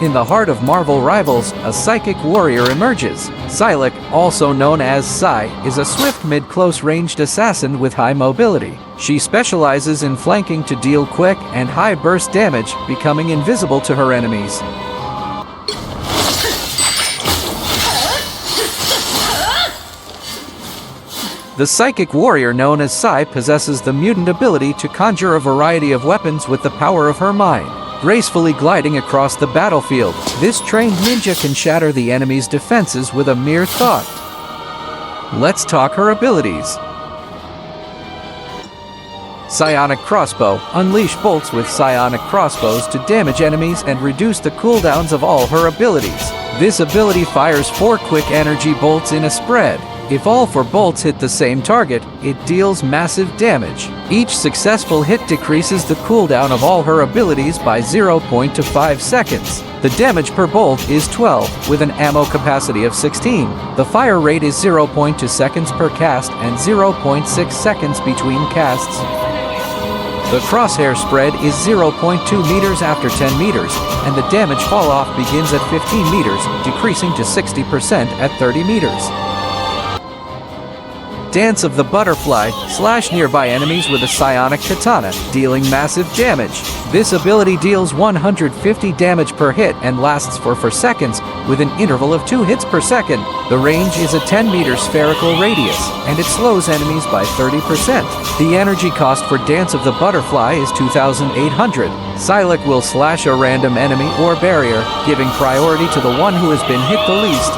In the heart of Marvel Rivals, a psychic warrior emerges. Psylocke, also known as Psy, is a swift mid-close ranged assassin with high mobility. She specializes in flanking to deal quick and high burst damage, becoming invisible to her enemies. The psychic warrior known as Psy possesses the mutant ability to conjure a variety of weapons with the power of her mind. Gracefully gliding across the battlefield, this trained ninja can shatter the enemy's defenses with a mere thought. Let's talk her abilities. Psionic Crossbow. Unleash bolts with psionic crossbows to damage enemies and reduce the cooldowns of all her abilities. This ability fires 4 quick energy bolts in a spread. If all 4 bolts hit the same target, it deals massive damage. Each successful hit decreases the cooldown of all her abilities by 0.5 seconds. The damage per bolt is 12, with an ammo capacity of 16. The fire rate is 0.2 seconds per cast and 0.6 seconds between casts. The crosshair spread is 0.2 meters after 10 meters, and the damage fall-off begins at 15 meters, decreasing to 60% at 30 meters. Dance of the Butterfly. Slash nearby enemies with a psionic katana, dealing massive damage. This ability deals 150 damage per hit and lasts for 4 seconds, with an interval of 2 hits per second. The range is a 10-meter spherical radius, and it slows enemies by 30%. The energy cost for Dance of the Butterfly is 2,800. Psylocke will slash a random enemy or barrier, giving priority to the one who has been hit the least.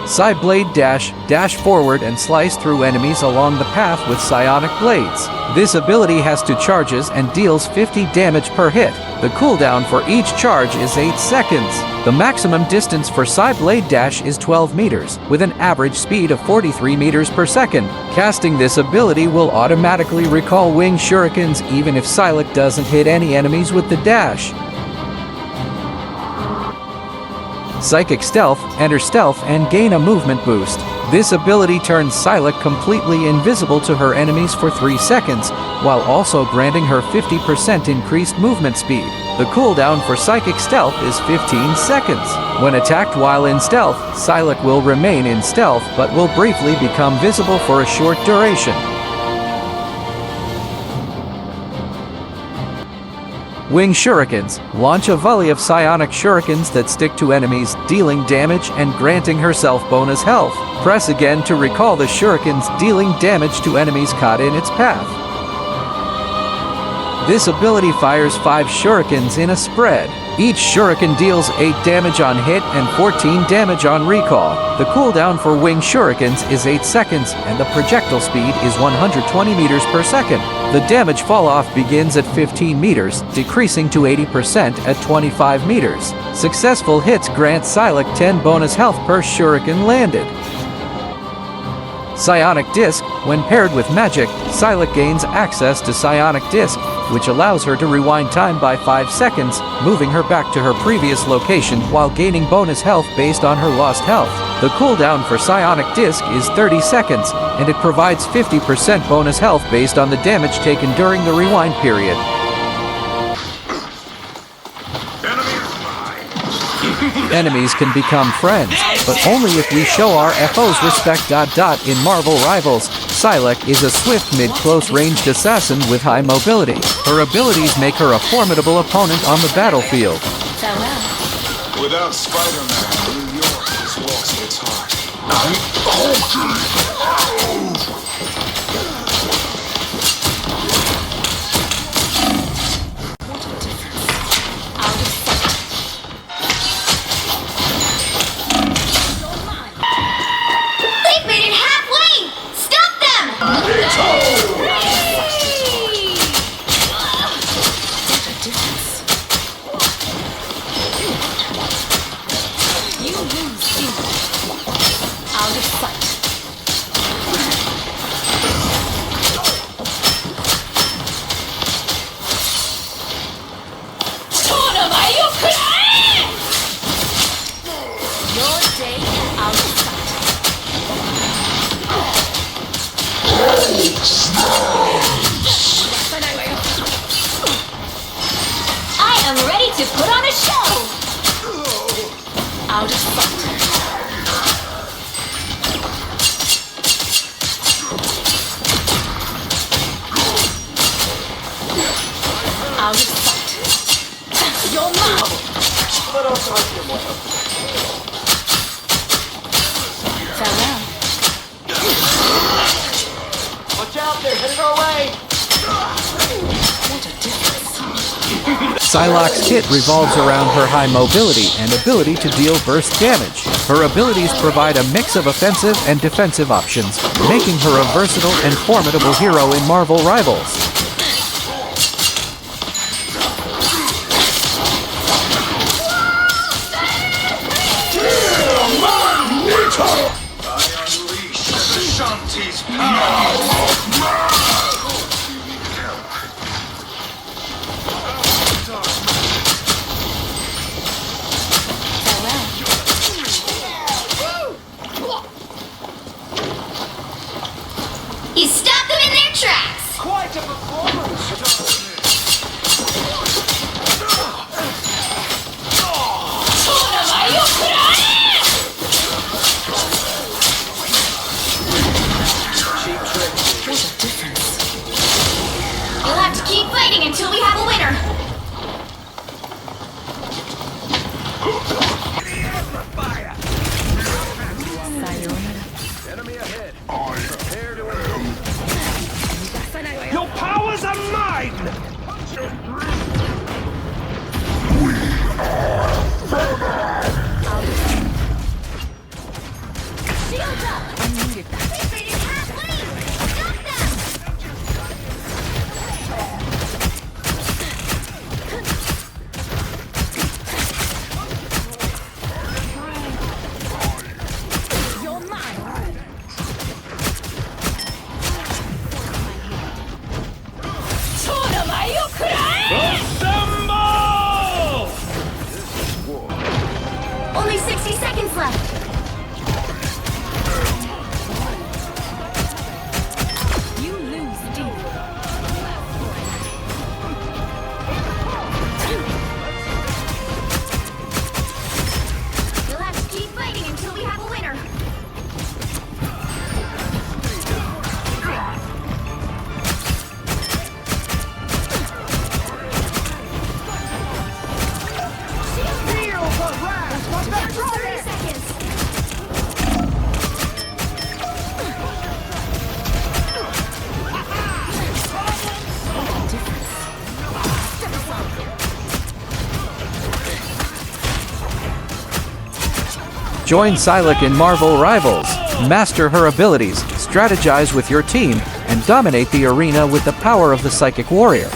Psy Blade Dash. Dash forward and slice through enemies along the path with psionic blades. This ability has 2 charges and deals 50 damage per hit. The cooldown for each charge is 8 seconds. The maximum distance for Psy Blade Dash is 12 meters, with an average speed of 43 meters per second. Casting this ability will automatically recall wing shurikens even if Psylocke doesn't hit any enemies with the dash. Psychic Stealth. Enter stealth and gain a movement boost. This ability turns Psylocke completely invisible to her enemies for 3 seconds, while also granting her 50% increased movement speed. The cooldown for Psychic Stealth is 15 seconds. When attacked while in stealth, Psylocke will remain in stealth but will briefly become visible for a short duration. Wing Shurikens. Launch a volley of psionic shurikens that stick to enemies, dealing damage and granting herself bonus health. Press again to recall the shurikens, dealing damage to enemies caught in its path. This ability fires 5 shurikens in a spread. Each shuriken deals 8 damage on hit and 14 damage on recall. The cooldown for Wing Shurikens is 8 seconds, and the projectile speed is 120 meters per second. The damage fall-off begins at 15 meters, decreasing to 80% at 25 meters. Successful hits grant Psylocke 10 bonus health per shuriken landed. Psionic Disc. When paired with magic, Psylocke gains access to Psionic Disc, which allows her to rewind time by 5 seconds, moving her back to her previous location while gaining bonus health based on her lost health. The cooldown for Psionic Disc is 30 seconds, and it provides 50% bonus health based on the damage taken during the rewind period. Enemies can become friends, but only if we show our FOs respect. In Marvel Rivals, Psylocke is a swift mid-close ranged assassin with high mobility. Her abilities make her a formidable opponent on the battlefield. Without Spider-Man, New York has lost its heart. Out of sight. You're mine. Farewell. Watch out, they're headed our way! What a difference. Psylocke's kit revolves around her high mobility and ability to deal burst damage. Her abilities provide a mix of offensive and defensive options, making her a versatile and formidable hero in Marvel Rivals. I unleash the Shanti's power! You stopped them in their tracks! Quite a performance! What a difference. You'll have to keep fighting until we have a winner. Enemy ahead. Prepare to engage. Your powers are mine! Shields up! I needed that. They didn't have lead! Stop them! You're mine! Only 60 seconds left! You lose, Deep. You'll have to keep fighting until we have a winner. Feel the wrath! 30 seconds. Join Psylocke in Marvel Rivals. Master her abilities, strategize with your team, and dominate the arena with the power of the Psychic Warrior.